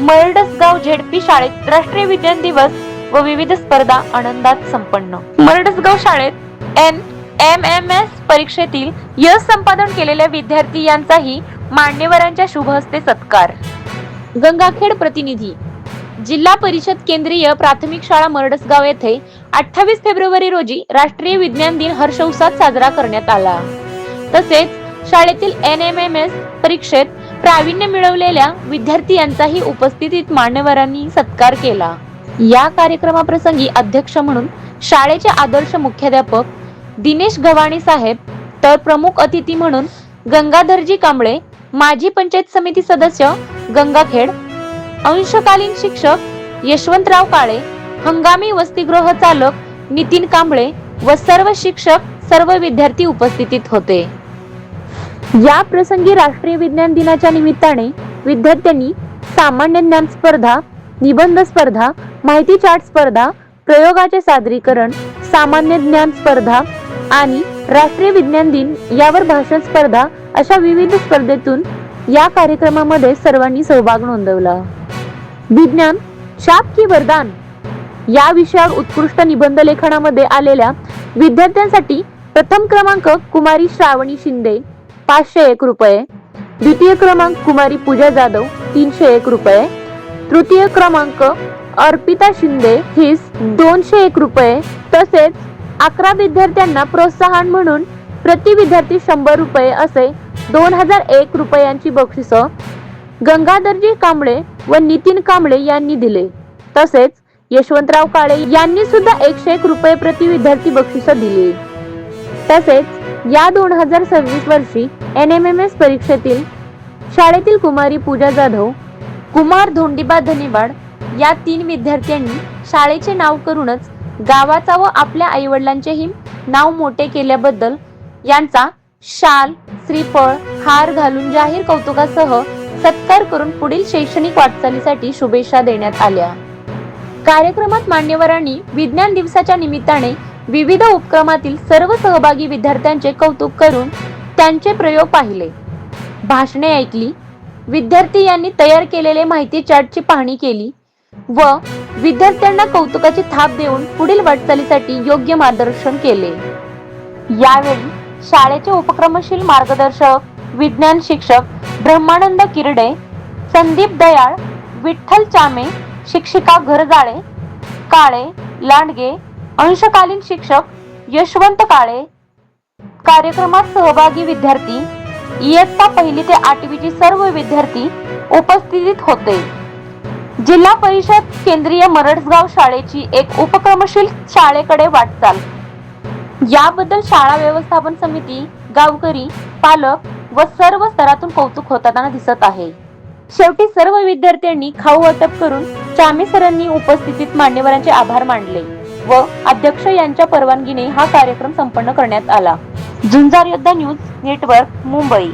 Mardasgaon ZP शाळेत राष्ट्रीय विज्ञान दिवस व विविध स्पर्धा आनंदात संपन्न। मरडसगाव शाळेत NMMS परीक्षेतील यश संपादन केलेल्या विद्यार्थी यांचाही मान्यवरांच्या शुभ हस्ते सत्कार। गंगाखेड प्रतिनिधी। जिल्हा परिषद केंद्रीय प्राथमिक शाळा मरडसगाव येथे 28 फेब्रुवारी रोजी राष्ट्रीय विज्ञान दिन हर्षोल्हासात साजरा करण्यात आला। तसेच शाळेतील NMMS परीक्षेत प्रावीण्य मिळवलेल्या विद्यार्थी यांचाही उपस्थितीत मान्यवरांनी सत्कार केला। या कार्यक्रमाप्रसंगी अध्यक्ष म्हणून शाळेचे आदर्श मुख्याध्यापक दिनेश गव्हाणे साहेब, तर प्रमुख अतिथी म्हणून गंगाधरजी कांबळे, माजी पंचायत समिती सदस्य गंगाखेड, अंशकालीन शिक्षक यशवंतराव काळे, हंगामी वसतिगृह चालक नितीन कांबळे व सर्व शिक्षक, सर्व विद्यार्थी उपस्थित होते। या प्रसंगी राष्ट्रीय विज्ञान दिनाच्या निमित्ताने विद्यार्थ्यांनी सामान्य ज्ञान स्पर्धा, निबंध स्पर्धा, माहिती चार्ट स्पर्धा, प्रयोगाचे सादरीकरण, सामान्य ज्ञान स्पर्धा आणि राष्ट्रीय विज्ञान दिन यावर भाषण स्पर्धा अशा विविध स्पर्धेतून या कार्यक्रमामध्ये सर्वांनी सहभाग नोंदवला। विज्ञान शाप की वरदान या विषयावर उत्कृष्ट निबंध लेखनामध्ये आलेल्या विद्यार्थ्यांसाठी प्रथम क्रमांक कुमारी श्रावणी शिंदे 501 रुपये, द्वितीय क्रमांक कुमारी पूजा जाधव 301 रुपये, तृतीय क्रमांक अर्पिता शिंदे हिस 201 रुपये, तसेच 11 विद्यार्थ्यांना प्रोत्साहन म्हणून प्रति विद्यार्थी 100 रुपये असे 2001 रुपयांची बक्षीस गंगाधरजी कांबळे व नितीन कांबळे यांनी दिले। तसेच यशवंतराव काळे यांनी सुद्धा 101 रुपये प्रति विद्यार्थी बक्षीस दिले। तसेच या 2026 वर्षी NMMS परीक्षेतील शाळेतील कुमारी पूजा जाधव, कुमार धोंडीबा धनेवाड या 3 विद्यार्थ्यांनी शाळेचे नाव करूनच गावाचा व आपल्या आईवडिलांचेही नाव मोठे केल्याबद्दल यांचा शाल, श्रीफळ, हार घालून जाहीर कौतुकासह सत्कार करून पुढील शैक्षणिक वाटचालीसाठी शुभेच्छा देण्यात आल्या। कार्यक्रमात मान्यवरांनी विज्ञान दिवसाच्या निमित्ताने विविध उपक्रमातील सर्व सहभागी विद्यार्थ्यांचे कौतुक करून त्यांचे प्रयोग पाहिले, भाषणे ऐकली, विद्यार्थी यांनी तयार केलेले माहिती चार्टची पाहणी केली व विद्यार्थ्यांना कौतुकाची थाप देऊन पुढील वाटचालीसाठी योग्य मार्गदर्शन केले। यावेळी शाळेचे उपक्रमशील मार्गदर्शक विज्ञान शिक्षक ब्रह्मानंद किरडे, संदीप दयाळ, विठ्ठल चामे, शिक्षिका घरजाळे, काळे, लांडगे, अंशकालीन शिक्षक यशवंत काळे, कार्यक्रमात सहभागी विद्यार्थी, इयत्ता 1ली ते 8वीचे सर्व विद्यार्थी उपस्थित होते। जिल्हा परिषद केंद्रीय मरडसगाव शाळेची एक उपक्रमशील शाळेकडे वाटचाल याबद्दल शाळा व्यवस्थापन समिती, गावकरी, पालक व सर्व स्तरातून कौतुक होताना दिसत आहे। शेवटी सर्व विद्यार्थ्यांनी खाऊ वाटप करून चामे सरांनी उपस्थितीत मान्यवरांचे आभार मानले व अध्यक्ष यांच्या परवानगीने हा कार्यक्रम संपन्न करण्यात आला। झुंजार योद्धा न्यूज नेटवर्क, मुंबई।